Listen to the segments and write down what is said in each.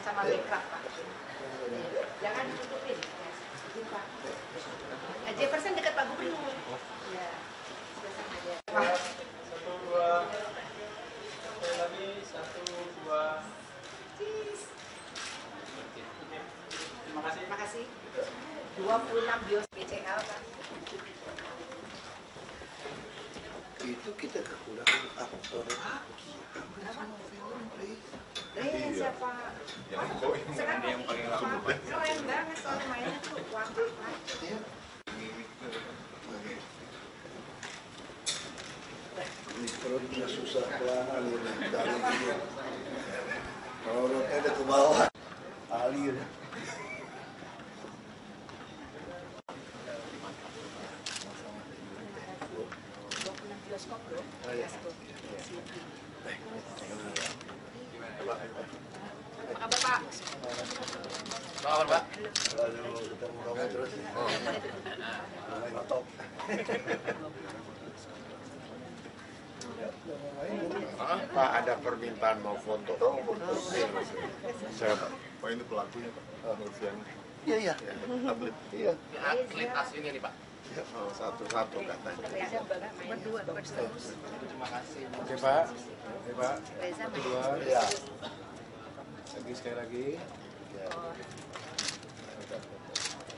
sama background Pak. Jangan ditutupin. Pak. Jefferson dekat Pak Gubernur. Ya. Satu dua. Sekali lagi 1 2. Cheese. Terima kasih. Terima kasih. 26 bios BCL Pak. Itu kita kekurangan aktor lagi. Siapa? Sekarang yang paling lama. Keren banget soalnya mainnya tuh waktu. Ini perutnya susah pelan ini dari dia. Kalau perutnya ada ke bawah, alir. Bioskop bro. Apa kabar Pak? Apa kabar Pak? Lalu ketemu kamu terus. Mulai ngetok. Pak, ada permintaan mau foto. Siapa? Oh ini pelakunya Pak, yang Iya, iya. atlet. Iya. Atlet aslinya nih Pak. Oh, satu-satu katanya. Berdua. Terima kasih. Oke Pak. Oke Pak. Reza main. Dua. Iya. Lagi sekali lagi.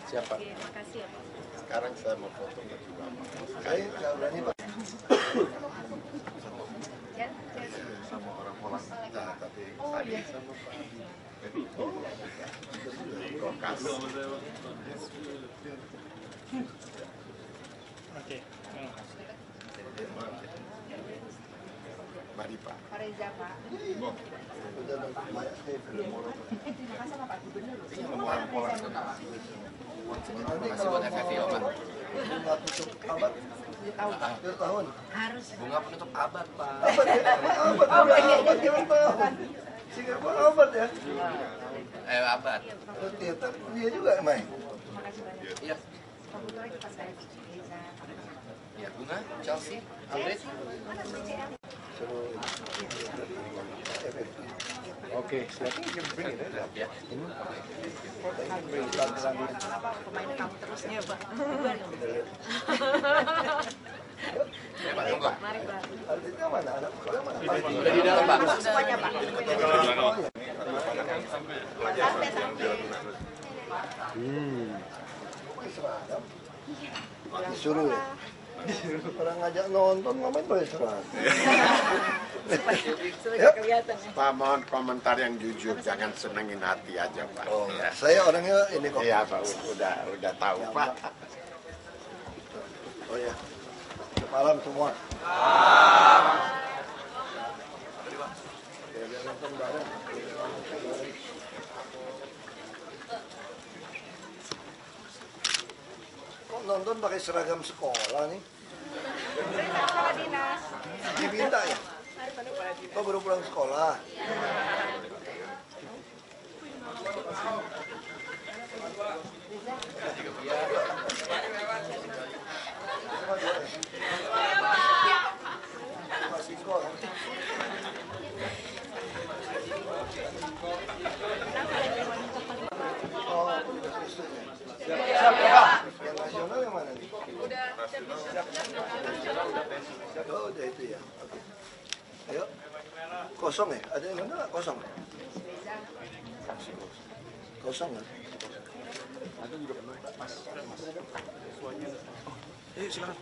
Siapa? Oke, makasih ya Pak. Sekarang saya mau foto berdua. Saya nggak berani Pak. Ya, Sama orang Poland. Nah, tapi oh iya. sama Pak Adi. Kokas. Oke. Mari Pak. Pak Reza Pak. Udah banyak film orang. Terima kasih sama Pak Gubernur. Orang Poland. Terima kasih buat FFI Pak. Bunga tutup abad. Akhir tahun. Harus. Bunga penutup abad Pak. Abad ya? Abad jangan tahun. Singapura abad ya? Abad. Oh, teater dia juga main. Terima kasih banyak. Iya. Pak Gubernur lagi pas saya Reza. Ya Bunga, Chelsea, Andres. Mana BCL? Seru. Oke, silakan bring it. Ya. Kenapa pemain kamu terus ya Pak? Ya Pak, tunggu. Mari Pak. Artinya mana? Anak muda mana? Udah di dalam Pak. Semuanya Pak. Seragam. Disuruh ya? Orang ngajak nonton ngapain pakai seragam? Supaya kelihatan ya. Pak, mohon komentar yang jujur, jangan senengin hati aja Pak. Oh, Ya. saya orangnya ini kok. Iya Pak, udah tahu Pak. Oh ya. Malam semua. Ya, biar nonton bareng. Kok nonton pakai seragam sekolah nih? Reza kepala dinas. Diminta ya? Oh, baru pulang sekolah. Masih sekolah. Oh, udah selesai. Yang nasional yang mana nih? Oh, udah itu ya. Oke. Ayo. Kosong ya? Ada yang mana nggak kosong? Kosong kan? Ada juga penuh Mas. Ayo silakan.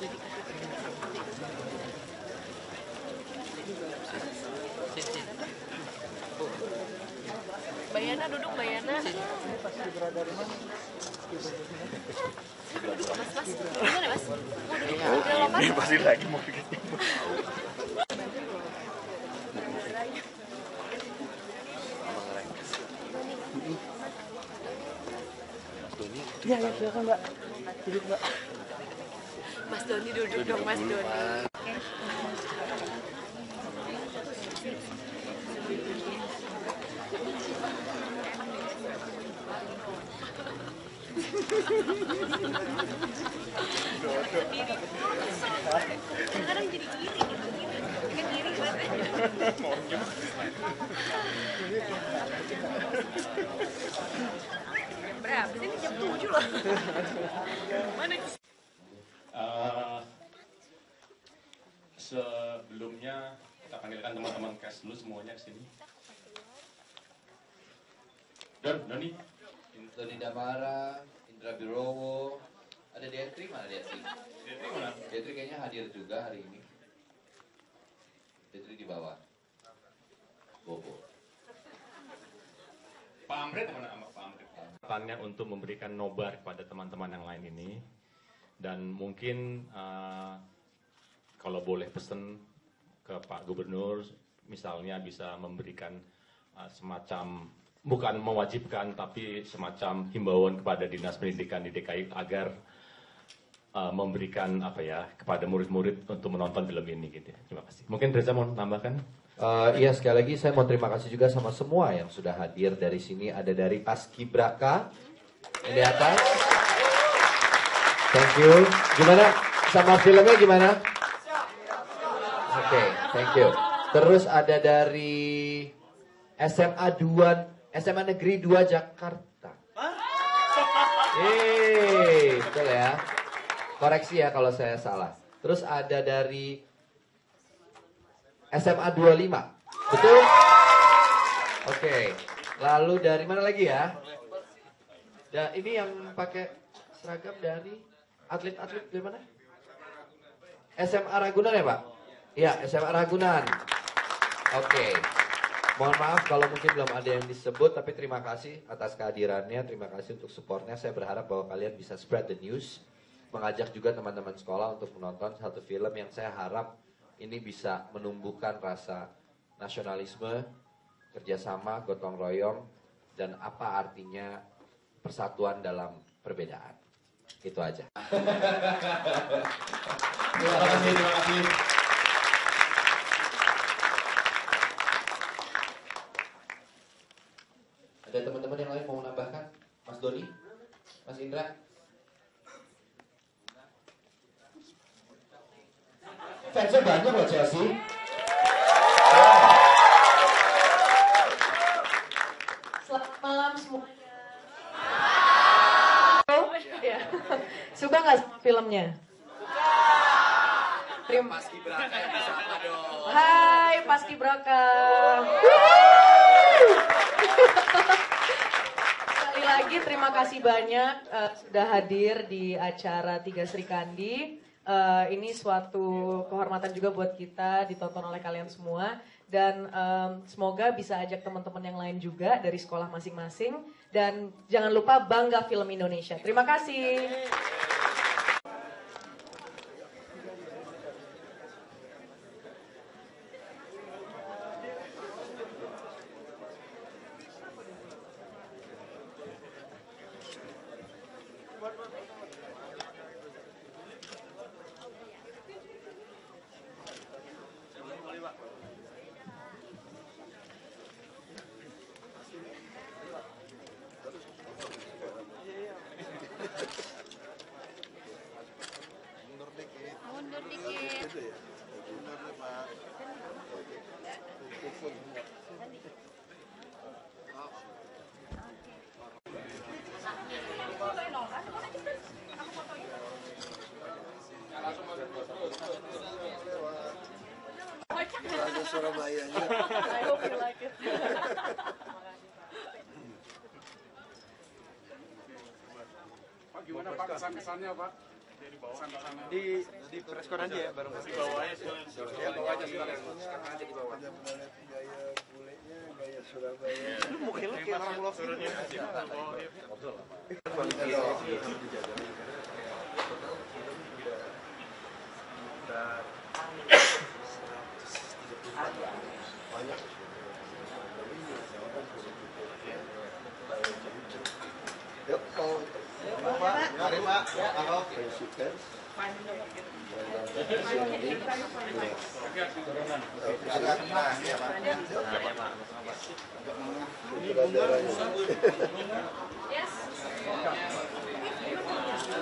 Mbak Yana duduk, Mbak Yana. Mas, gimana Mas? Mau duduk? Udah lompat? Ini pasti lagi mau bikin. Iya, ya, silakan Mbak. Duduk Mbak. Mas Doni duduk dong, Mas Doni. Kadang jadi iri gitu. Kan iri banget. Berapa sih ini jam 7 loh. Mana? Sebelumnya kita panggilkan teman-teman KES dulu semuanya ke sini. Doni. Doni Damara, Indra Birowo, ada Detri, mana Detri? Detri mana? Detri kayaknya hadir juga hari ini. Detri di bawah. Bobo. Pak Amret mana sama Pak Amret? Harapannya untuk memberikan nobar kepada teman-teman yang lain ini. Dan mungkin kalau boleh pesen ke Pak Gubernur, misalnya bisa memberikan semacam, bukan mewajibkan, tapi semacam himbauan kepada Dinas Pendidikan di DKI agar memberikan kepada murid-murid untuk menonton film ini gitu ya. Terima kasih. Mungkin Reza mau tambahkan? Iya, sekali lagi saya mau terima kasih juga sama semua yang sudah hadir dari sini. Ada dari Paskibraka yang di atas. Thank you. Gimana? Sama filmnya gimana? Oke, thank you. Terus ada dari SMA Negeri 2 Jakarta. Betul ya. Koreksi ya kalau saya salah. Terus ada dari SMA 25. Betul? Oke. Lalu dari mana lagi ya? Dan ini yang pakai seragam dari atlet-atlet dari mana? SMA Ragunan ya Pak? Iya, SMA Ragunan. Oke. Mohon maaf kalau mungkin belum ada yang disebut, tapi terima kasih atas kehadirannya, terima kasih untuk supportnya. Saya berharap bahwa kalian bisa spread the news, mengajak juga teman-teman sekolah untuk menonton satu film yang saya harap ini bisa menumbuhkan rasa nasionalisme, kerjasama, gotong royong, dan apa artinya persatuan dalam perbedaan. Itu aja. Terima kasih. Ada teman-teman yang lain mau menambahkan? Mas Doni? Mas Indra? Fansnya banyak loh Chelsea. Selamat malam semua. Ya. Suka nggak filmnya? Terima kasih Paskibraka yang bersama dong. Hai Paskibraka. Sekali lagi terima kasih banyak sudah hadir di acara Tiga Sri Kandi. Ini suatu kehormatan juga buat kita ditonton oleh kalian semua. Dan semoga bisa ajak teman-teman yang lain juga dari sekolah masing-masing. Dan jangan lupa bangga film Indonesia. Terima kasih. Mundur dikit. Ada Surabayanya. I hope you like it. Pak, gimana Pak kesan-kesannya Pak? Di preskon aja ya, bareng di bawahnya sih. Ya, bawa aja sekarang aja di bawah. Gaya bulenya, gaya Surabaya. Mungkin lu kayak orang luar turunnya. Yuk, Mari Pak.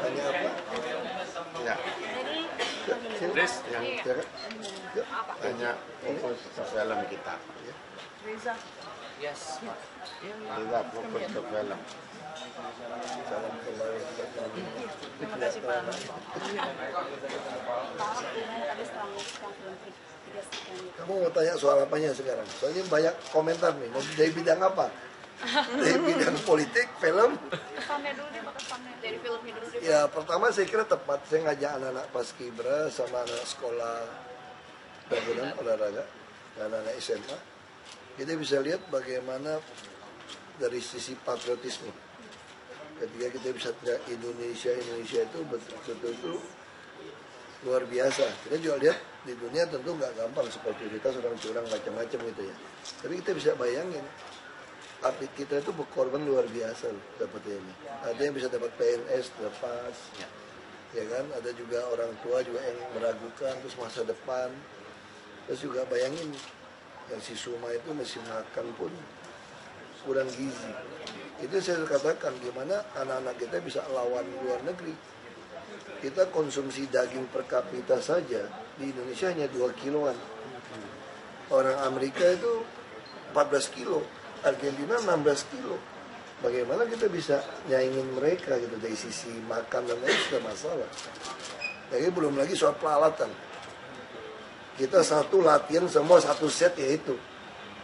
Tanya apa? Ya. Chris, yang tanya fokus ke film kita. Yes. Kita fokus ke film. Salam kembali. Terima kasih Pak. Kamu mau tanya soal apanya sekarang? Soalnya banyak komentar nih. Mau dari bidang apa? Dari bidang politik, film? Dari filmnya dulu deh. Ya pertama saya kira tepat. Saya ngajak anak-anak paskibra sama anak sekolah bangunan olahraga dan anak SMA. Kita bisa lihat bagaimana dari sisi patriotisme. Ketika kita bisa teriak Indonesia itu betul-betul luar biasa. Kita juga lihat di dunia tentu nggak gampang seperti kita orang curang macam-macam gitu ya. Tapi kita bisa bayangin atlet kita itu berkorban luar biasa loh dapat ini. Ada yang bisa dapat PNS lepas, ya kan? Ada juga orang tua juga yang meragukan terus masa depan. Terus juga bayangin yang si Suma itu masih makan pun kurang gizi. Itu saya katakan gimana anak-anak kita bisa lawan luar negeri. Kita konsumsi daging per kapita saja di Indonesia hanya 2 kiloan. Orang Amerika itu 14 kilo, Argentina 16 kilo. Bagaimana kita bisa nyaingin mereka gitu dari sisi makan dan lain sudah masalah. Jadi belum lagi soal peralatan. Kita satu latihan semua satu set yaitu.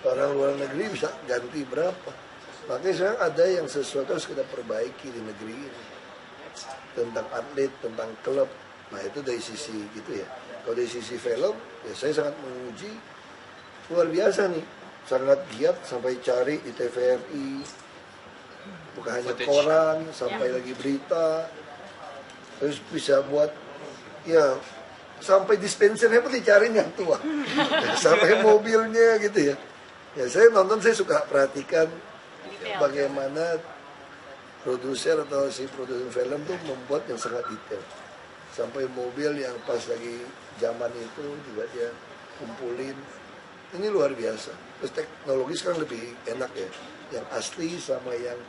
Orang luar negeri bisa ganti berapa. Makanya sekarang ada yang sesuatu harus kita perbaiki di negeri ini. Tentang atlet, tentang klub. Nah itu dari sisi gitu ya. Kalau dari sisi film, ya saya sangat menguji luar biasa nih. Sangat giat sampai cari di TVRI. Bukan hanya koran, sampai lagi berita. Terus bisa buat, ya sampai dispensernya pun dicariin yang tua. Sampai mobilnya gitu ya. Ya saya nonton, saya suka perhatikan bagaimana produser atau si produser film tuh membuat yang sangat detail. Sampai mobil yang pas lagi zaman itu juga dia kumpulin. Ini luar biasa. Terus teknologi sekarang lebih enak ya. Yang asli sama yang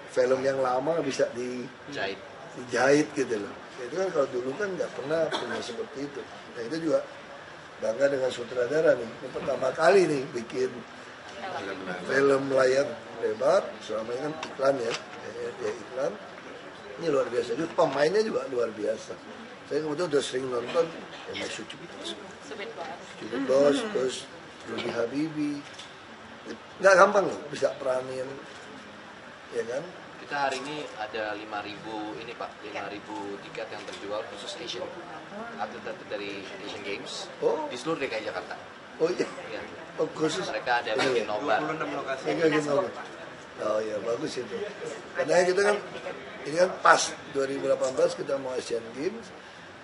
film yang lama bisa dijahit gitu loh. Itu kan kalau dulu kan nggak pernah punya seperti itu. Nah itu juga bangga dengan sutradara nih. Yang pertama kali nih bikin film layar lebar, selama ini kan iklan ya, iklan. Ini luar biasa. Jadi pemainnya juga luar biasa. Saya kemudian udah sering nonton yang Cubit Bos, terus Rudy Habibi. Nggak gampang loh bisa peranin, ya kan? Kita hari ini ada 5.000 ini Pak, 5.000 tiket yang terjual khusus Asian atlet-atlet dari Asian Games di seluruh DKI Jakarta. Oh iya. Ya. Oh, khusus. Mereka ada bikin nobar. 26 lokasi. Oh ya bagus itu. Karena kita kan ini kan pas 2018 kita mau Asian Games.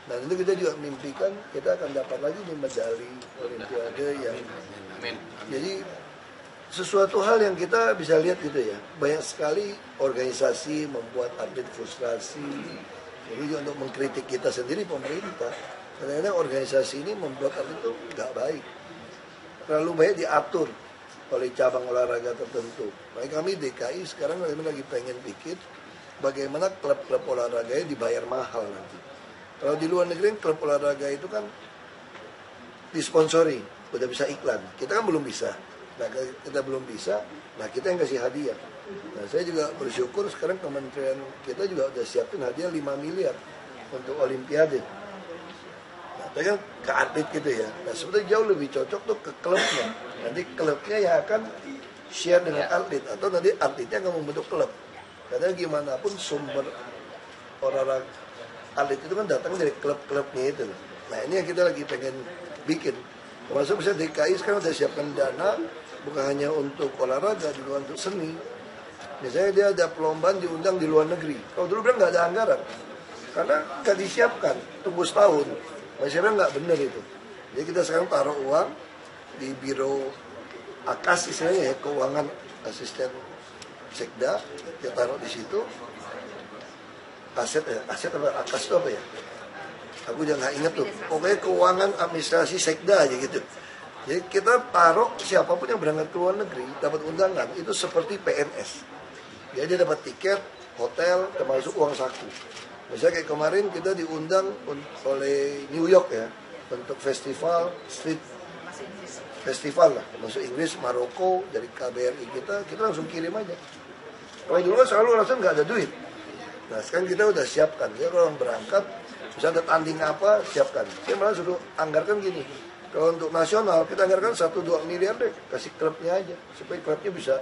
Dan itu kita juga mimpikan kita akan dapat lagi nih medali Olimpiade yang. Amin. Jadi sesuatu hal yang kita bisa lihat gitu ya. Banyak sekali organisasi membuat atlet frustrasi. Jadi juga untuk mengkritik kita sendiri pemerintah. Kadang-kadang organisasi ini membuat atlet itu nggak baik. Terlalu banyak diatur oleh cabang olahraga tertentu. Makanya kami DKI sekarang lagi pengen bikin bagaimana klub-klub olahraganya dibayar mahal nanti. Kalau di luar negeri klub olahraga itu kan disponsori, udah bisa iklan. Kita kan belum bisa. Nah kita belum bisa, nah kita yang kasih hadiah. Nah saya juga bersyukur sekarang kementerian kita juga udah siapin hadiah 5 miliar untuk Olimpiade. Nah itu kan ke atlet gitu ya. Nah sebetulnya jauh lebih cocok tuh ke klubnya. Nanti klubnya yang akan share dengan atlet atau nanti atletnya akan membentuk klub. Karena gimana pun sumber orang atlet itu kan datang dari klub-klubnya itu. Nah ini yang kita lagi pengen bikin. Termasuk misalnya DKI sekarang udah siapkan dana bukan hanya untuk olahraga, juga untuk seni. Misalnya dia ada perlombaan diundang di luar negeri. Kalau dulu bilang nggak ada anggaran, karena nggak disiapkan, tunggu setahun. Masyarakat nggak benar itu. Jadi kita sekarang taruh uang di biro AKAS istilahnya ya, keuangan asisten sekda, dia taruh di situ. Aset apa AKAS itu apa ya? Aku udah nggak inget tuh. Pokoknya keuangan administrasi sekda aja gitu. Jadi kita taruh siapapun yang berangkat ke luar negeri dapat undangan itu seperti PNS. Dia dapat tiket, hotel, termasuk uang saku. Misalnya kayak kemarin kita diundang oleh New York ya untuk festival street festival lah, masuk Inggris, Maroko, dari KBRI kita langsung kirim aja. Kalau dulu kan selalu rasanya nggak ada duit. Nah sekarang kita udah siapkan, ya kalau orang berangkat, misalnya ada tanding apa, siapkan. Saya malah suruh anggarkan gini, kalau untuk nasional kita anggarkan 1-2 miliar deh, kasih klubnya aja, supaya klubnya bisa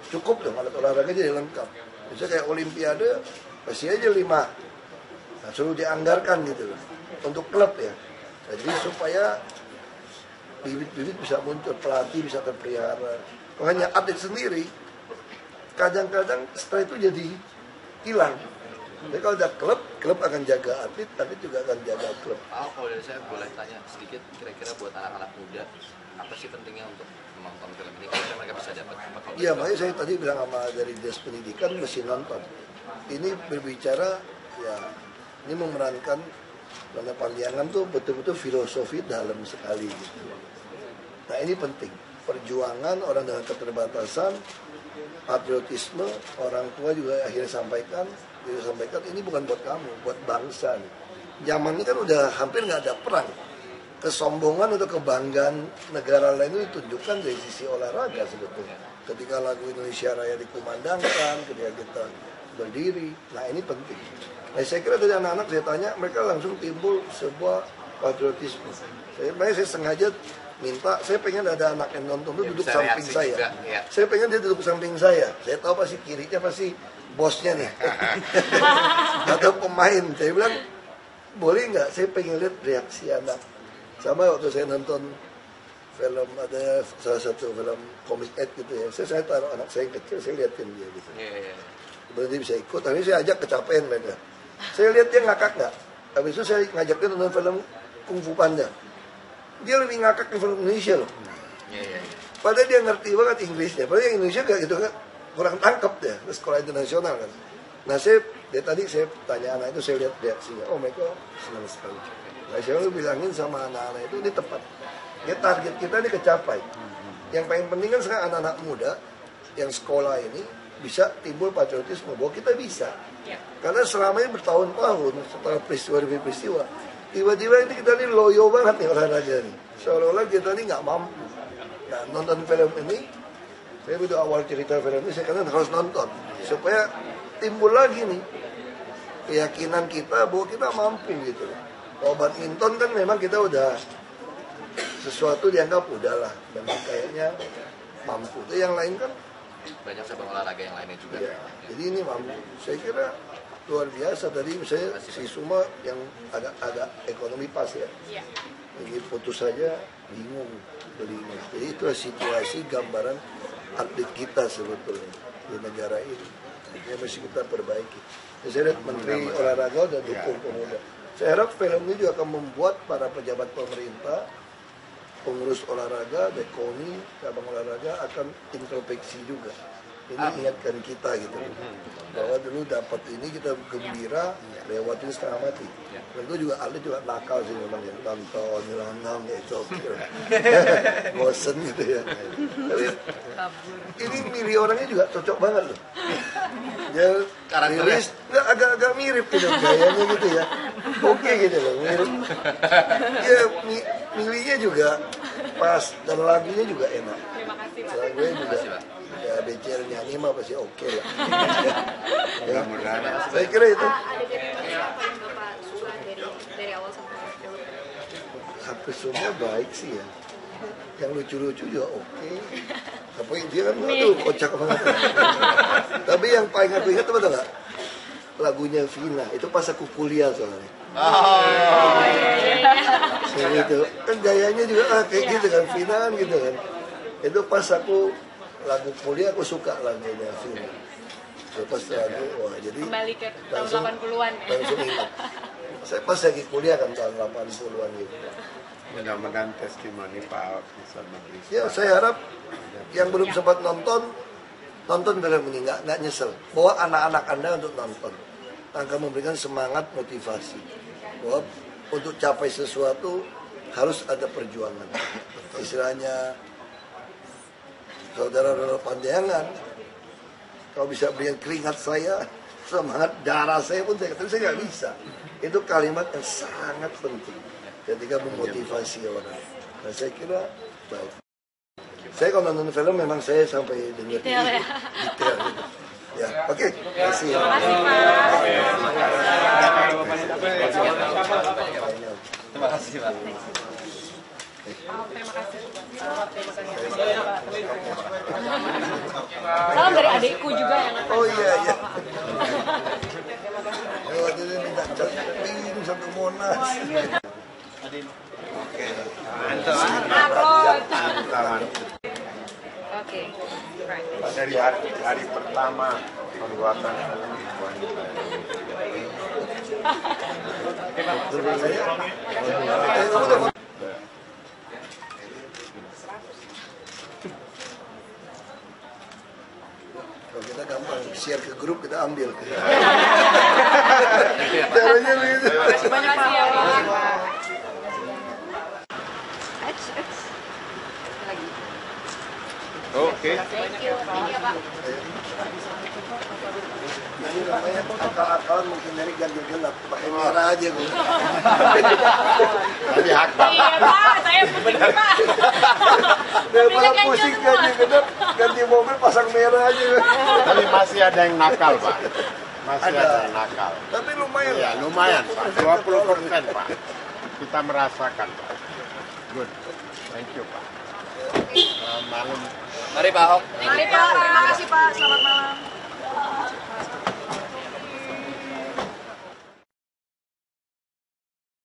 cukup dong, alat olahraga jadi lengkap. Misalnya kayak Olimpiade, kasih aja 5, nah suruh dianggarkan gitu loh, untuk klub ya. Nah, jadi supaya bibit-bibit bisa muncul, pelatih bisa terpelihara. Kalau hanya atlet sendiri, kadang-kadang setelah itu jadi hilang. Jadi kalau ada klub akan jaga atlet, atlet juga akan jaga klub. Kalau dari saya boleh tanya sedikit, kira-kira buat anak-anak muda, apa sih pentingnya untuk menonton film ini? Kira-kira mereka bisa dapat apa? Iya, makanya saya tadi bilang sama dari Dinas Pendidikan mesti nonton. Ini berbicara, ya, ini memerankan Nona Pandiangan tuh betul-betul filosofi dalam sekali gitu. Nah ini penting, perjuangan orang dengan keterbatasan, patriotisme, orang tua juga akhirnya sampaikan ini bukan buat kamu, buat bangsa nih. Zaman ini kan udah hampir nggak ada perang. Kesombongan atau kebanggaan negara lain itu ditunjukkan dari sisi olahraga sebetulnya. Ketika lagu Indonesia Raya dikumandangkan, ketika kita berdiri, nah ini penting. Nah saya kira dari anak-anak saya tanya, mereka langsung timbul sebuah patriotisme. Makanya saya sengaja minta, saya pengen ada anak yang nonton itu duduk samping saya. Juga, ya. Saya pengen dia duduk samping saya. Saya tahu pasti kirinya pasti bosnya nih. Atau pemain. Saya bilang, boleh nggak? Saya pengen lihat reaksi anak. Sama waktu saya nonton film, ada salah satu film komik gitu ya. Saya taruh anak saya yang kecil, saya liatin dia gitu. Berarti bisa ikut, tapi saya ajak kecapean mereka. Saya lihat dia ngakak nggak. Habis itu saya ngajak dia nonton film Kung Fu Panda. Dia lebih ngakak di film Indonesia loh. Padahal dia ngerti banget Inggrisnya. Padahal yang Indonesia gak gitu kan, kurang tangkap dia. Terus sekolah internasional kan. Nah tadi saya tanya anak itu, saya lihat reaksinya. Oh mereka senang sekali. Nah saya lalu bilangin sama anak-anak itu, ini tepat. Ya target kita ini kecapai. Yang paling penting kan sekarang anak-anak muda yang sekolah ini bisa timbul patriotisme bahwa kita bisa. Karena selama ini bertahun-tahun setelah peristiwa demi peristiwa, tiba-tiba ini kita ini loyo banget nih olahraga nih. Seolah-olah kita ini nggak mampu. Nah nonton film ini, saya begitu awal cerita film ini saya katakan harus nonton supaya timbul lagi nih keyakinan kita bahwa kita mampu gitu. Kalau badminton kan memang kita udah sesuatu dianggap udahlah, memang kayaknya mampu. Itu yang lain kan banyak cabang olahraga yang lainnya juga. Ya, jadi ini mampu. Saya kira luar biasa. Tadi misalnya si Suma yang agak ekonomi pas ya. Jadi putus saja bingung belinya. Jadi itulah situasi gambaran atlet kita sebetulnya di negara ini. Ini mesti kita perbaiki. Saya lihat Menteri Olahraga udah dukung pemuda. Saya harap film ini juga akan membuat para pejabat pemerintah, pengurus olahraga, dekoni, cabang olahraga akan introspeksi juga. Ini ingatkan kita gitu, bahwa dulu dapat ini kita gembira, lewatin setengah mati. Tentu juga atlet juga nakal sih memang ya, nonton, nonton, ya itu bosen gitu ya. Tapi ini milih orangnya juga cocok banget loh. Dia rilis, agak-agak mirip gitu gayanya gitu ya. Oke gitu loh, mirip. Ya milihnya juga pas dan lagunya juga enak. Terima kasih Pak. Lagunya juga ya BCL nyanyi mah pasti oke lah. Ya, saya kira itu. Adegan apa yang Bapak suka dari awal sampai akhir? Hampir semua baik sih ya. Yang lucu-lucu juga oke. Tapi dia kan aduh kocak banget. Tapi yang paling aku ingat apa tuh nggak? lagunya Vina. Itu pas aku kuliah soalnya. Itu kan gayanya juga kayak gitu kan, Vina kan gitu kan. Itu pas aku lagu kuliah aku suka lagunya Vina. Pas lagu, wah jadi Kembali ke tahun 80-an ya. Langsung ingat. Saya pas lagi kuliah kan tahun 80-an gitu. Mudah-mudahan testimoni Pak Ahok bisa memberi. Ya saya harap yang belum sempat nonton film ini nggak nyesel. Bawa anak-anak Anda untuk nonton. Akan memberikan semangat, motivasi. Bahwa untuk capai sesuatu harus ada perjuangan. Istilahnya saudara-saudara Panjangan, kalau bisa berikan keringat saya, semangat darah saya pun tapi saya nggak bisa. Itu kalimat yang sangat penting ketika memotivasi orang. Nah saya kira baik. Saya kalau nonton film memang saya sampai dengar detail gitu. Ya, oke. Terima kasih. Terima kasih, Pak. Salam dari adikku juga yang Oh iya. Oh, jadi minta camping satu Monas. Oke. Dari hari pertama pembuatan film wanita. Kalau kita gampang share ke grup kita ambil. Caranya begitu. Terima kasih ya Pak. Lagi. Oke. Thank you Pak. Ini namanya akal-akalan mungkin dari ganjil genap. Pakai merah aja gue. Tapi hak Pak. Iya Pak, saya pusing Pak. Daripada pusing ganjil genap, ganti mobil pasang merah aja. Tapi masih ada yang nakal Pak. Masih ada yang nakal. Tapi lumayan. Ya lumayan Pak. 20% Pak. Kita merasakan Pak. Good. Thank you Pak. Malam. Mari Pak Ahok. Mari Pak.